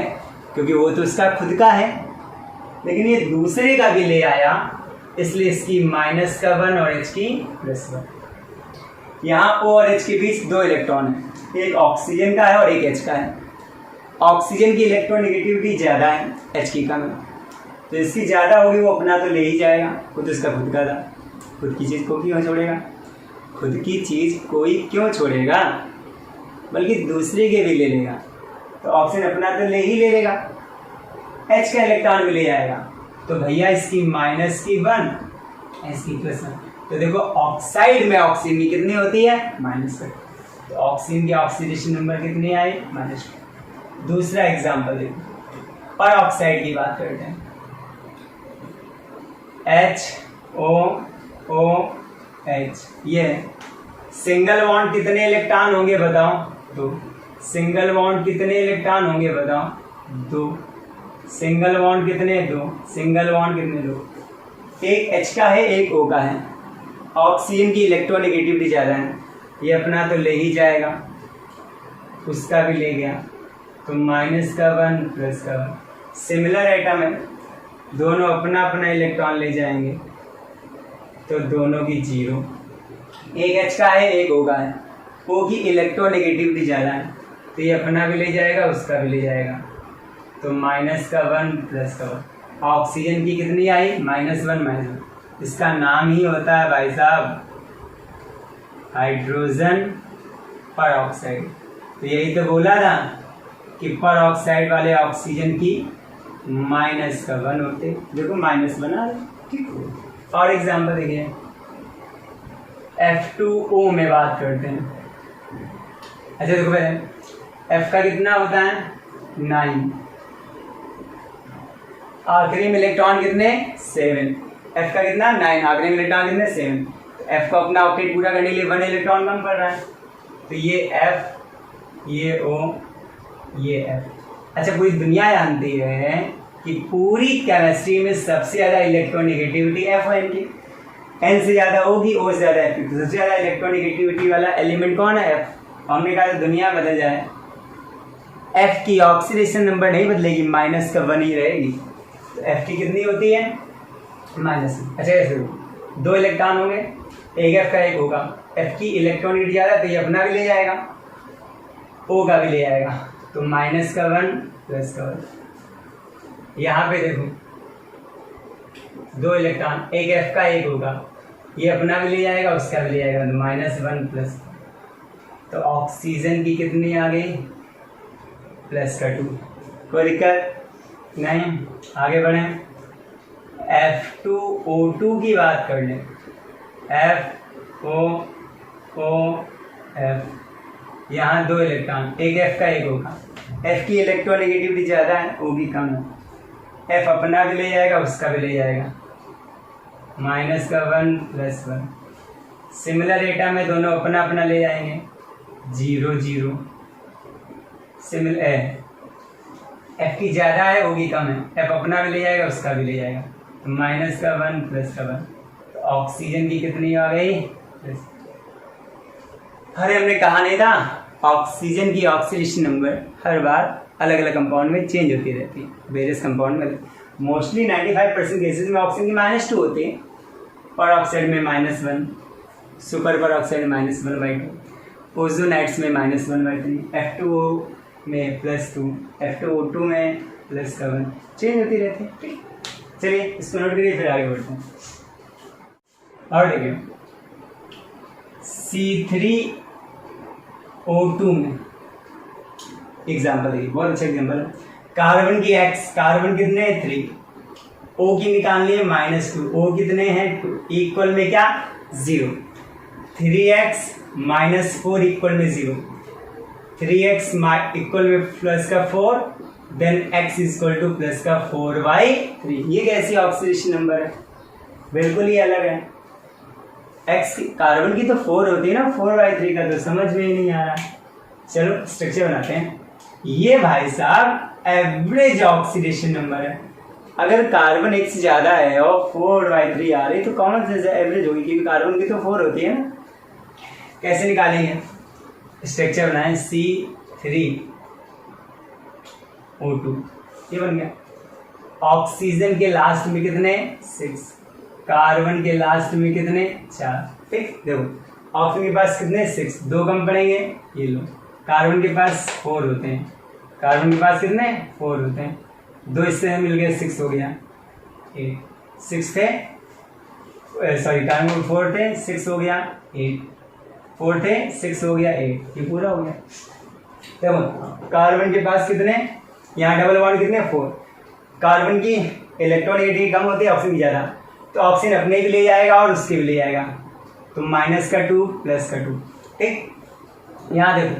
क्योंकि वो तो उसका खुद का है, लेकिन ये दूसरे का भी ले आया इसलिए इसकी -1 और H की +1। यहाँ O और H के बीच 2 इलेक्ट्रॉन है, एक ऑक्सीजन का है और एक H का है। ऑक्सीजन की इलेक्ट्रोनेगेटिविटी ज़्यादा है H की कम है, तो इसकी ज़्यादा होगी वो अपना तो ले ही जाएगा, खुद उसका खुद का था, खुद की चीज़ को क्यों छोड़ेगा, खुद की चीज़ कोई क्यों छोड़ेगा, बल्कि दूसरे के भी ले लेगा, तो ऑक्सीजन अपना तो ले ही ले लेगा, H का इलेक्ट्रॉन भी ले जाएगा, तो भैया इसकी -1 इसकी +1। तो देखो ऑक्साइड में ऑक्सीजन की कितनी होती है -1, तो ऑक्सीजन के ऑक्सीडेशन नंबर कितने आए, -2। दूसरा एग्जाम्पल देखो, पर ऑक्साइड की बात करते हैं। HOOH, ये सिंगल बॉन्ड कितने इलेक्ट्रॉन होंगे बताओ, 2। सिंगल बॉन्ड कितने इलेक्ट्रॉन होंगे बताओ, 2। सिंगल बॉन्ड कितने, 2। सिंगल बॉन्ड कितने, 2। एक H का है, एक O का है। ऑक्सीजन की इलेक्ट्रोनेगेटिविटी ज़्यादा है, ये अपना तो ले ही जाएगा, उसका भी ले गया, तो -1 +1। सिमिलर आइटम है, दोनों अपना अपना इलेक्ट्रॉन ले जाएंगे, तो दोनों की 0। एक H का है, एक O का है। O की इलेक्ट्रोनेगेटिविटी ज़्यादा है, तो ये अपना भी ले जाएगा, उसका भी ले जाएगा, तो -1 +1। ऑक्सीजन की कितनी आई, -1। इसका नाम ही होता है भाई साहब हाइड्रोजन पर ऑक्साइड। तो यही तो बोला था कि पर ऑक्साइड वाले ऑक्सीजन की -1 होते, देखो -1 आ रहे, ठीक। और एग्जाम्पल देखिए, F2O में बात करते हैं। अच्छा देखो पहले F का कितना होता है, 9। आखिरी में इलेक्ट्रॉन कितने, 7। F का कितना, 9। आखिरी में इलेक्ट्रॉन कितने, 7। F को अपना ऑक्टेट पूरा करने के लिए 1 इलेक्ट्रॉन कम पड़ रहा है, तो ये F, ये O, ये F। अच्छा पूरी दुनिया जानती है कि पूरी केमिस्ट्री में सबसे ज़्यादा इलेक्ट्रोनेगेटिविटी F और N की, N से ज़्यादा O की, O से ज़्यादा F की। तो सबसे ज़्यादा इलेक्ट्रोनेगेटिविटी वाला एलिमेंट कौन है, F। हमने कहा दुनिया बदल जाए, F की ऑक्सीडेशन नंबर नहीं बदलेगी, -1 ही रहेगी, तो F की कितनी होती है, -1। अच्छा ऐसे 2 इलेक्ट्रॉन होंगे, एक F का, एक O का। F की इलेक्ट्रॉनिक ज़्यादा, तो ये अपना भी ले जाएगा, O का भी ले जाएगा, तो -1 +1। यहाँ पे देखो 2 इलेक्ट्रॉन, एक F का, एक O का, ये अपना भी ले जाएगा, उसका भी ले जाएगा, तो -1 +1। तो ऑक्सीजन की कितनी आ गई, +2। कोई दिक्कत नहीं, आगे बढ़ें। F2O2 की बात कर लें, FOOF, यहाँ 2 इलेक्ट्रॉन, एक F का, एक O का। F की इलेक्ट्रोनेगेटिविटी ज़्यादा है, O की कम है, F अपना भी ले जाएगा, उसका भी ले जाएगा, -1 +1। सिमिलर एटम में दोनों अपना अपना ले जाएंगे, 0 0। सिमिलर F की ज़्यादा है, O की कम है, F अपना भी ले जाएगा, उसका भी ले जाएगा, तो -1 +1। तो ऑक्सीजन की कितनी आ गई, अरे हमने कहा नहीं था ऑक्सीजन की ऑक्सीडेशन नंबर हर बार अलग अलग कंपाउंड में चेंज होती रहती है, वेरियस कंपाउंड में। मोस्टली 95% केसेस में ऑक्सीजन की -2 होती है, पर ऑक्साइड में -1, सुपर पर ऑक्साइड में -1/2, ओजोनाइट्स में -1/3, F2O में +2, F2O2 में +1, चेंज होती रहती है, ठीक। चलिए इसको नोट करिए, फिर आगे बढ़ते हैं। और देखिए C3O2 में एग्जाम्पल देखिए, बहुत अच्छा एग्जाम्पल है। कार्बन की X, कार्बन कितने हैं, 3, O की निकालनी है -2, O कितने हैं, 2, इक्वल में क्या, 0। 3x -4 इक्वल में 0, 3x इक्वल में +4, देन x इक्वल टू +4/3। ये कैसी ऑक्सीडेशन नंबर है, बिल्कुल ही अलग है। x कार्बन की तो 4 होती है ना, 4/3 का तो समझ में ही नहीं आ रहा। चलो स्ट्रक्चर बनाते हैं। ये भाई साहब एवरेज ऑक्सीडेशन नंबर है। अगर कार्बन 1 से ज़्यादा है और 4/3 आ रही तो कौन सी एवरेज होगी, क्योंकि कार्बन की तो 4 होती है ना। कैसे निकालेंगे, स्ट्रक्चर बनाएं, C3O2, ये बन गया। ऑक्सीजन के लास्ट में कितने, 6, कार्बन के लास्ट में कितने, 4, ठीक। देखो ऑक्सीजन के पास कितने, 6, 2 कम पड़ेंगे, ये लो। कार्बन के पास 4 होते हैं, कार्बन के पास कितने, 4 होते हैं, 2 इससे मिल गए, 6 हो गया, 8, 6 थे, सॉरी कार्बन में 4 थे, 6 हो गया 8, 4 थे, 6 हो गया 8, ये पूरा हो गया। देखो कार्बन के पास कितने, यहाँ डबल बॉन्ड कितने, 4। कार्बन की इलेक्ट्रॉनिक कम होती है, ऑक्सीजन की ज़्यादा, तो ऑक्सीजन अपने भी ले जाएगा और उसके भी ले जाएगा, तो -2 +2, ठीक। यहाँ देखो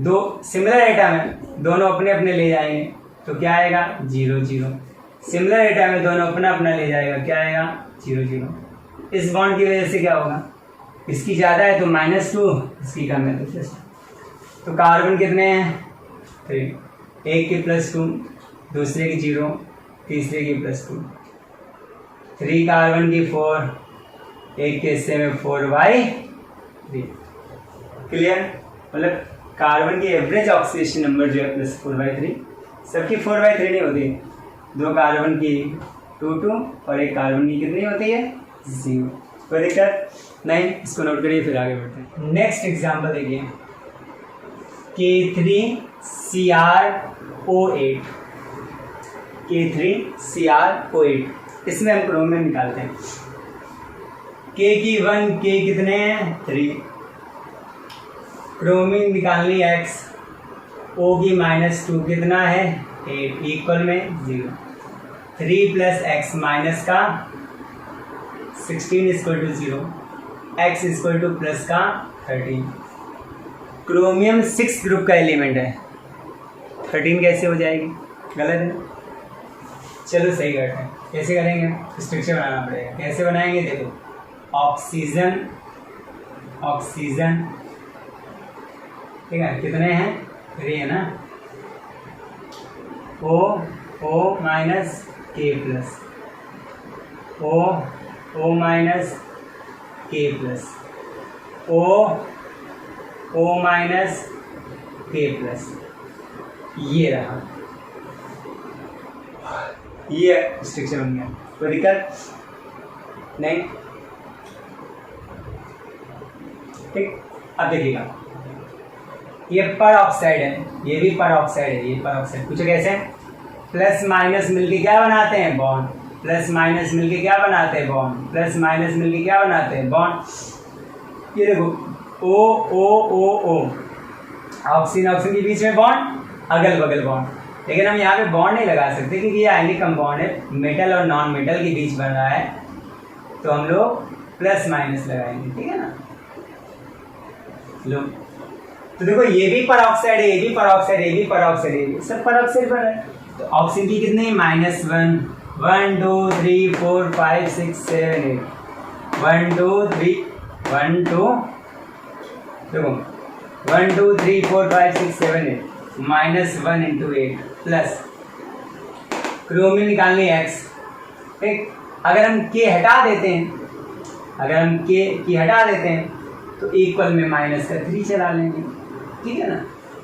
दो सिमिलर एटम है, दोनों अपने अपने ले जाएंगे तो क्या आएगा 0 0। सिमिलर एटम है, दोनों अपना अपना ले जाएगा, क्या आएगा 0 0। इस बॉन्ड की वजह से क्या होगा, इसकी ज़्यादा है तो -2, इसकी कम है तो +2। तो कार्बन कितने हैं 3, एक की +2, दूसरे की 0, तीसरे की +2। 3 कार्बन की 4, एक के हिस्से में 4/3। क्लियर, मतलब कार्बन की एवरेज ऑक्सीडेशन नंबर जो है +4/3, सबकी 4/3 नहीं होती, 2 कार्बन की 2 2 और एक कार्बन की कितनी होती है 0। कोई दिक्कत नहीं, इसको नोट करिए फिर आगे बढ़ते हैं। नेक्स्ट एग्जांपल देखिए K3CrO8, K3CrO8, इसमें हम क्रोमियम निकालते हैं। K की 1, K कितने हैं 3, क्रोमियम निकालनी X, O की -2 कितना है 8, इक्वल में 0। 3 + x माइनस का 16 = 0, x = प्लस का 13। क्रोमियम 6 ग्रुप का एलिमेंट है, 13 कैसे हो जाएगी, गलत है। चलो सही करते हैं, कैसे करेंगे, स्ट्रक्चर बनाना पड़ेगा। कैसे बनाएंगे देखो, ऑक्सीजन ठीक है, कितने हैं 3 है ना, O minus K plus O minus K plus O minus K plus, ये रहा, ये स्ट्रक्चर बन गया। कोई दिक्कत नहीं, ठीक। अब देखिएगा, ये पर ऑक्साइड है, ये भी पर ऑक्साइड है, ये पर ऑक्साइड। पूछो कैसे, प्लस माइनस मिलके क्या बनाते हैं बॉन्ड, प्लस माइनस मिलके क्या बनाते हैं बॉन्ड, प्लस माइनस मिलके क्या बनाते हैं बॉन्ड। ये देखो O ऑक्सीजन के बीच में बॉन्ड, अगल बगल बॉन्ड, लेकिन हम यहाँ पे बॉन्ड नहीं लगा सकते क्योंकि ये आयनिक कंपाउंड है, मेटल और नॉन मेटल के बीच बन रहा है, तो हम लोग प्लस माइनस लगाएंगे, ठीक है ना। लो तो देखो, ये भी पर ऑक्साइड है, ये भी पर ऑक्साइड, ये भी पर ऑक्साइड है, सब पर ऑक्साइड पर है। तो ऑक्सीजन की कितनी -1 1 2 3 4 5 6 7 8 1 2 3 1 2 देखो 1 2 3 4 5 6 7 8 -1 × 8 प्लस क्रोमियम निकालनी x, ठीक। अगर हम K हटा देते हैं, अगर हम K हटा देते हैं तो इक्वल में -3 चला लेंगे, ठीक है ना।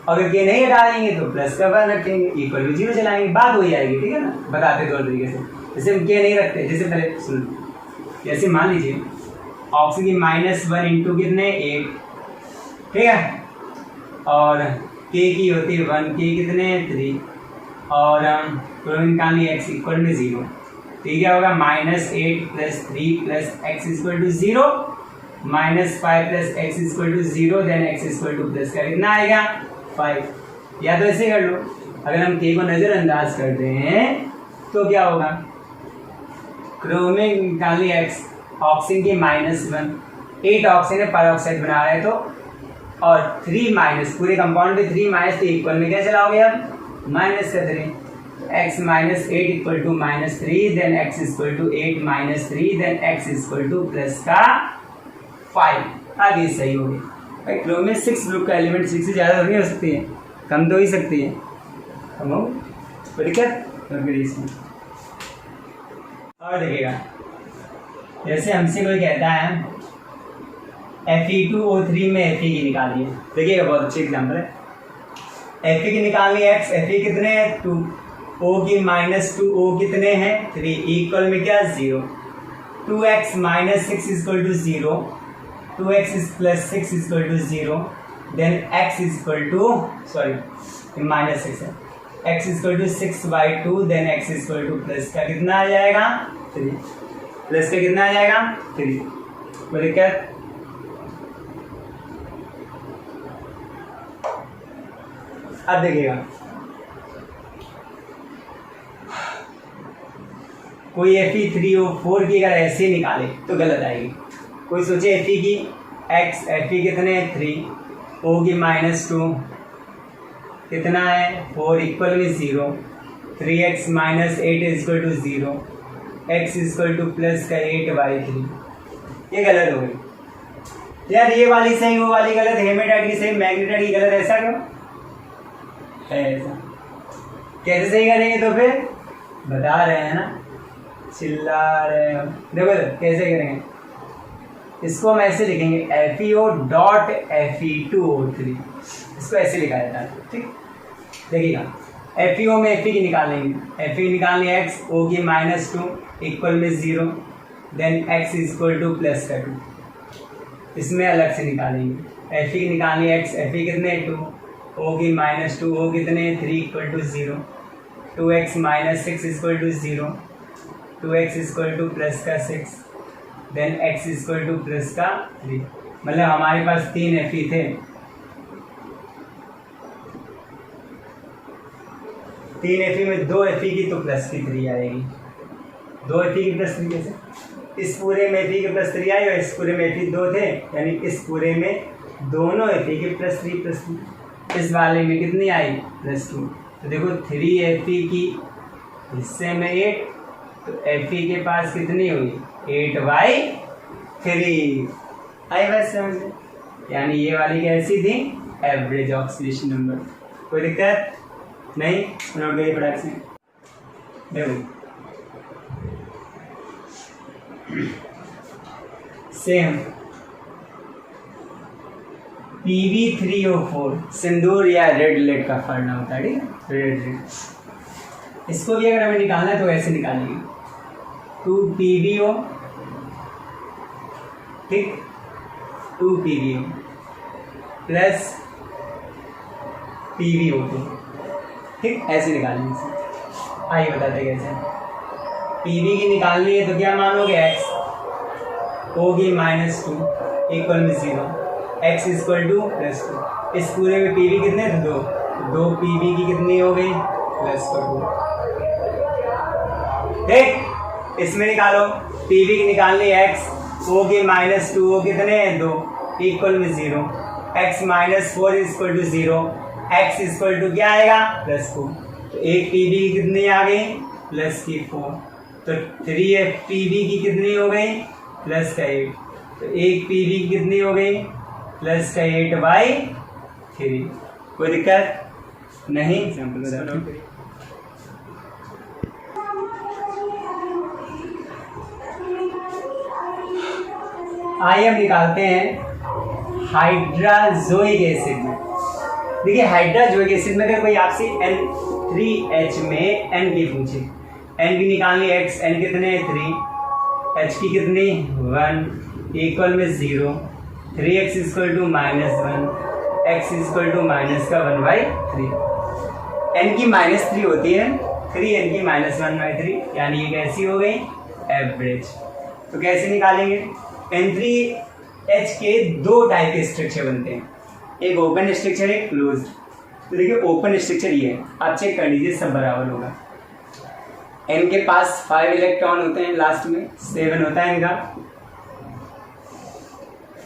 अगर K नहीं हटा देंगे तो प्लस का 1 रखेंगे, इक्वल में 0 चलाएंगे, बात हो जाएगी, ठीक है ना। बताते दो तरीके से, जैसे हम K नहीं रखते, जैसे पहले सुन, जैसे मान लीजिए ऑक्सीजन -1 × कितने 8, ठीक है, और K की होती है 1, K कितने 3, और क्लोरीन निकालनी x इक्वल में 0, तो क्या होगा -8 + 3 + x = 0, -5 + x = 0, then x = plus का कितना आएगा 5। या तो ऐसे कर लो, अगर हम K को नज़रअंदाज करते हैं तो क्या होगा, क्रोमियम निकालनी x, ऑक्सीजन की -1, 8 ऑक्सीजन पर ऑक्साइड बना रहे हैं, तो और 3 पूरे कंपाउंड में 3 तो इक्वल में क्या चलाओगे आप -3, x -8 = -3, then x = 8 - 3, then x = plus का 5। आगे सही हो गया भाई। क्रोमियम 6 ग्रुप का एलिमेंट, 6 से ज़्यादा नहीं हो सकती है, कम तो ही सकती है, कम हो दिक्कत इसमें। और देखिएगा, जैसे हमसे कोई कहता है Fe2O3 में Fe की निकालिए, देखिएगा बहुत अच्छी एग्जाम्पल है। Fe की निकालनी x, Fe कितने हैं 2, O की -2, O कितने हैं 3, इक्वल में क्या 0, 2x - 6 = 0, 2x + 6 = 0, then x sorry -6 है, x = 6/2, देन x = प्लस का कितना आ जाएगा 3, प्लस का कितना आ जाएगा 3। कोई दिक्कत, अब देखिएगा, कोई Fe3O4 की अगर ऐसे निकाले तो गलत आएगी। कोई सोचे Fe की x, Fe कितने 3, O की -2 कितना है 4 इक्वल में 0, 3x - 8 equal to 0, x equal to plus का 8/3। ये गलत हो गई यार, ये वाली सही वो वाली गलत, हेमेटाइट की सही मैग्नेटाइट की गलत, ऐसा क्यों है? ऐसा कैसे सही करेंगे? तो फिर बता रहे हैं ना, चिल्ला रहे हो। देखो कैसे करेंगे इसको, हम ऐसे लिखेंगे FeO.Fe2O3, इसको ऐसे लिखा जाता है। ठीक, देखिएगा FeO में Fe की निकालेंगे, Fe निकालनी x, O की -2 इक्वल में 0, then x equal to plus का 2, इसमें अलग से निकालेंगे। Fe की निकालनी x, Fe कितने 2, O की -2, O कितने 3 equal to 0, 2x - 6 equal to 0, 2x equal to plus का 6, then x equal to plus का 3। मतलब हमारे पास 3 Fe थे, 3 Fe में 2 Fe की तो प्लस की 3 आएगी। 2 Fe की प्लस 3 कैसे? इस पूरे में Fe के प्लस 3 आई और इस पूरे में Fe 2 थे, यानी इस पूरे में दोनों Fe के प्लस 3, इस वाले में कितनी आई +2। तो देखो 3 Fe की हिस्से में 8, तो Fe के पास कितनी हुई 8/3। आई बात समझ में? यानी ये वाली कैसी थी? Average oxidation number. कोई दिक्कत नहीं? नोट करिए फटाक से। देखो सेम Pb3O4 सिंदूर या रेड लेड का फॉर्मूला होता है, ठीक है, रेड। इसको भी अगर हमें निकालना है तो ऐसे निकालेंगे 2PbO, ठीक, 2PbO प्लस PbO2, ठीक, ऐसे निकालेंगे इसे। आइए बताते कैसे। Pb की निकालनी है तो क्या मानोगे x, O की -2 इक्वल में 0, x इक्वल टू +2। इस पूरे में Pb कितने थे 2, 2 Pb की कितनी हो गई +2। ठीक, इसमें निकालो Pb की निकालनी है x, O की -2, O कितने हैं 2 इक्वल में 0, x -4 equal to 0, x equal to क्या आएगा +4। तो एक Pb की कितनी आ गई +4, तो 3 Pb की कितनी हो गई +8, तो एक Pb की कितनी हो गई +8/3। कोई दिक्कत नहीं? आइए हम निकालते हैं हाइड्राजोइक एसिड में। देखिए हाइड्राजोइक एसिड में अगर कोई आपसे N3H में N की पूछे, N की निकालनी x, N कितने 3, H की कितनी 1 इक्वल में 0, 3x equal to -1, x equal to -1/3। N की -3 होती है, 3 N की -1/3, यानी ये कैसी हो गई एवरेज। तो कैसे निकालेंगे? N3H के 2 टाइप के स्ट्रक्चर बनते हैं, एक ओपन स्ट्रक्चर, एक क्लोज। तो देखिए ओपन स्ट्रक्चर ये है, आप चेक कर लीजिए सब बराबर होगा। N के पास 5 इलेक्ट्रॉन होते हैं, लास्ट में 7 होता है इनका,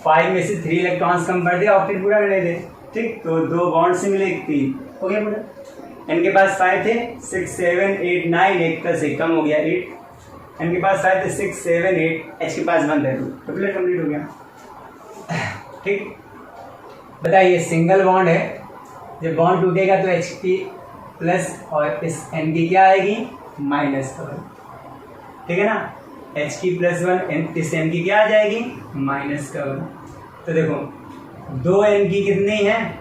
5 में से 3 इलेक्ट्रॉन्स कम कर दिया, ऑक्टेट पूरा कर दे, ठीक, तो 2 बॉन्ड से मिले 3 हो गया पूरा। N के पास 5 थे, 6 7 8 9, 1 प्लस 1 कम हो गया 8। N के पास 5 थे, 6 7 8, H के पास 1 थे, तो प्लेट कंप्लीट हो गया। ठीक, बताइए सिंगल बॉन्ड है, जब बॉन्ड टूटेगा तो H की प्लस और इस N की क्या आएगी -1, ठीक है ना, H की +1, इस N की क्या आ जाएगी -1। तो देखो 2 N की कितनी है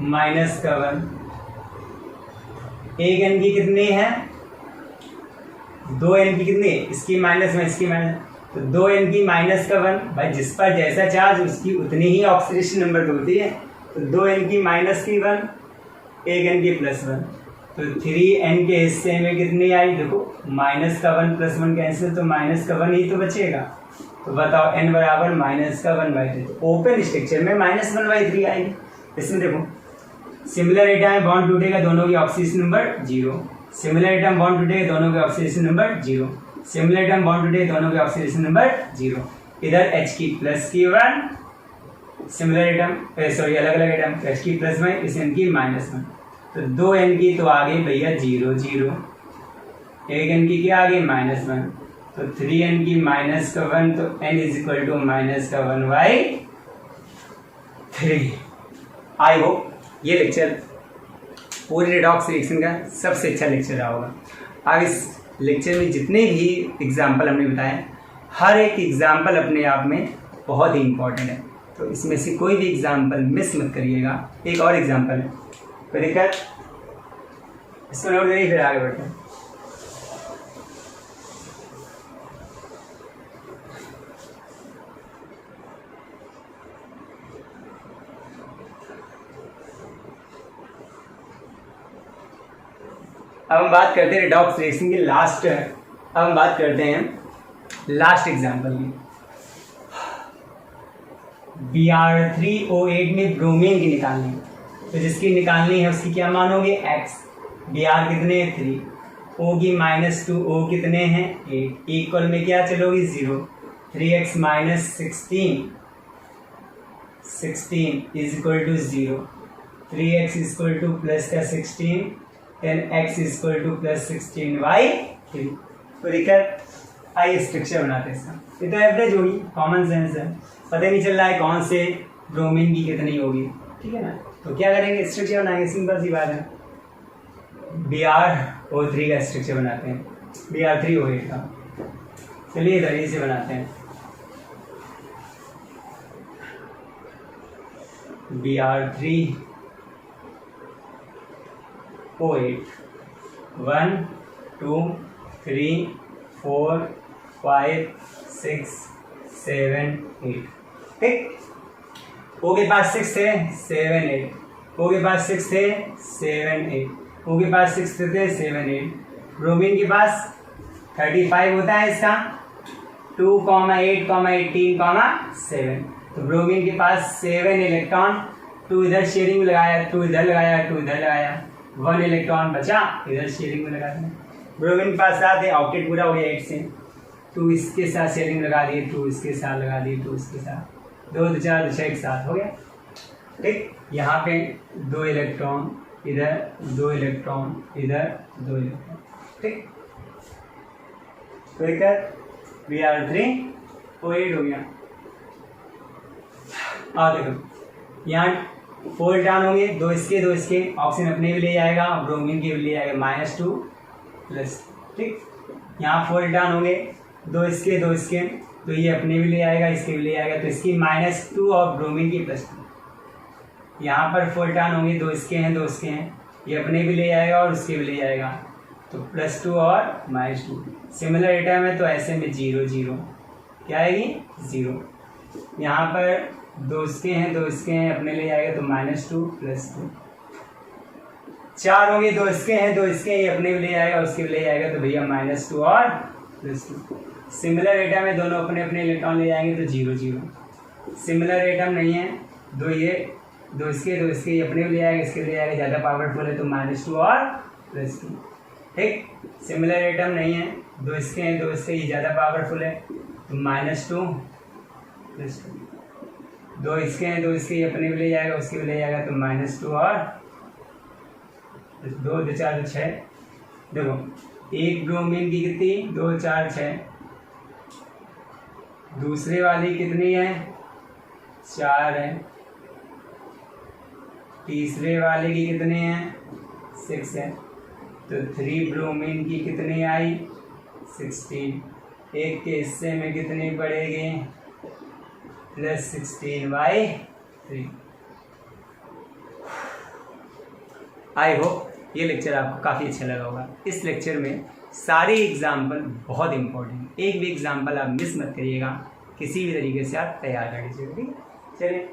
-1, 1 N की कितनी है 2 N की कितनी, इसकी -1 इसकी -, तो 2 N की -1, भाई जिस पर जैसा चार्ज उसकी उतनी ही ऑक्सीडेशन नंबर होती है, तो 2 N की -1, 1 N की +1, तो 3 N के हिस्से में कितनी आई, देखो -1 +1 कैंसिल, तो -1 ही तो बचेगा। तो बताओ n बराबर -1/3, तो ओपन स्ट्रक्चर में -1/3 आएगी। इसमें देखो सिमिलर एटम बॉन्ड टूटेगा, दोनों की oxidation number 0, similar atom bond टूटेगा, दोनों के oxidation number 0, similar atom bond टूटेगा, दोनों के ऑक्सीडेशन नंबर 0। इधर H की प्लस की 1, सिमिलर एटम, सॉरी अलग अलग एटम, तो H की +1 इस N की -1, तो 2 N की तो आ गई भैया 0 0, 1 N की क्या आ गई -1, तो 3 N की -1, तो N = -1/3। आई होप ये लेक्चर पूरे रिडॉक्स रिएक्शन का सबसे अच्छा लेक्चर रहा होगा। अब इस लेक्चर में जितने भी एग्जाम्पल हमने बताए, हर एक एग्जाम्पल अपने आप में बहुत ही इम्पोर्टेंट है, तो इसमें से कोई भी एग्जाम्पल मिस मत करिएगा। एक और एग्जाम्पल है, तो देखकर इसको नोट करिए, फिर आगे बढ़ते हैं। अब हम बात करते हैं रिडॉक्स रिएक्शन की लास्ट, अब हम बात करते हैं लास्ट एग्जाम्पल की। Br3O8 में ब्रोमीन की निकालनी है, तो जिसकी निकालनी है उसकी क्या मानोगे x, Br कितने हैं 3, O की -2, O कितने हैं 8, इक्वल में क्या चलोगी 0, 3x - 16 = 0, 3x +16 then x = +16/3। तो देखकर आइए स्ट्रक्चर बनाते हैं इसका। ये तो एवरेज होगी, कॉमन सेंस है, पता नहीं चल रहा है कौन से ब्रोमीन की कितनी होगी, ठीक है ना। तो क्या करेंगे, स्ट्रक्चर बनाएंगे, सिंपल सी बात है। Br3 का स्ट्रक्चर बनाते हैं, Br3O8 का। चलिए इधर से बनाते हैं, Br3O8 1 2 3 4 5 6 7 8, ठीक। O के पास 6 थे 7 8, O के पास 6 थे 7 8, O के पास 6 थे 7 8। ब्रोमीन के पास 35 होता है इसका, 2, 8, 18, 7, तो ब्रोमीन के पास 7 इलेक्ट्रॉन, 2 इधर शेयरिंग में लगाया, 2 इधर लगाया, 2 इधर लगाया, 1 इलेक्ट्रॉन बचा, इधर शेयरिंग में लगा दिया। ब्रोमीन के पास 7 है, ऑक्टेट पूरा हो गया 8 से, 2 इसके साथ शेयरिंग लगा दिए, 2 इसके साथ लगा दिए, 2 इसके साथ, 2 2 4 2 6 एक साथ हो गया, ठीक। यहाँ पे 2 इलेक्ट्रॉन इधर, 2 इलेक्ट्रॉन इधर, 2 इलेक्ट्रॉन, ठीक। तो Br3O8 हो गया। और देखो यहाँ 4 इलेक्ट्रॉन होंगे, 2 इसके, 2 इसके, ऑक्सीजन अपने भी ले जाएगा, ब्रोमीन के भी ले जाएगा -2 ठीक। यहाँ 4 इलेक्ट्रॉन होंगे, 2 इसके, 2 इसके, तो ये अपने भी ले आएगा, इसके भी ले आएगा, तो इसकी -2 और ब्रोमीन की +2। यहाँ पर 4 इलेक्ट्रॉन होंगे, 2 इसके हैं, 2 इसके हैं, ये अपने भी ले जाएगा और उसके भी ले जाएगा, तो +2 और -2। सिमिलर एटम है तो ऐसे में 0 0 क्या आएगी 0। यहाँ पर 2 इसके हैं, 2 इसके हैं, अपने ले जाएगा तो -2 +2। 4 होंगे, 2 इसके हैं, 2 इसके हैं, ये अपने भी ले जाएगा, उसके भी ले जाएगा, तो भैया -2 और +2। सिमिलर एटम है, दोनों अपने अपने इलेक्ट्रॉन ले जाएंगे तो 0 0। सिमिलर एटम नहीं है, 2 ये, 2 इसके, 2 इसके, ये अपने भी ले जाएगा, इसके ले जाएगा, ज़्यादा पावरफुल है तो -2 और +2, ठीक। सिमिलर एटम नहीं है, 2 इसके हैं, 2 इसके, ये ज़्यादा पावरफुल है तो -2 +2। 2 इसके हैं, 2 इसके, ये अपने भी ले जाएगा, उसके भी ले जाएगा, तो -2 और 2 2 4 2 6। देखो एक ब्रोमीन की कितनी 2 4 6, दूसरे वाली कितनी है 4 है, तीसरे वाले की कितने हैं 6 है, तो 3 ब्रोमीन की कितनी आई 16। एक के हिस्से में कितनी पड़ेगी +16/3। आई होप ये लेक्चर आपको काफ़ी अच्छा लगा होगा। इस लेक्चर में सारे एग्जाम्पल बहुत इंपॉर्टेंट, एक भी एग्जाम्पल आप मिस मत करिएगा, किसी भी तरीके से आप तैयार कर लीजिएगा, ठीक है। चलिए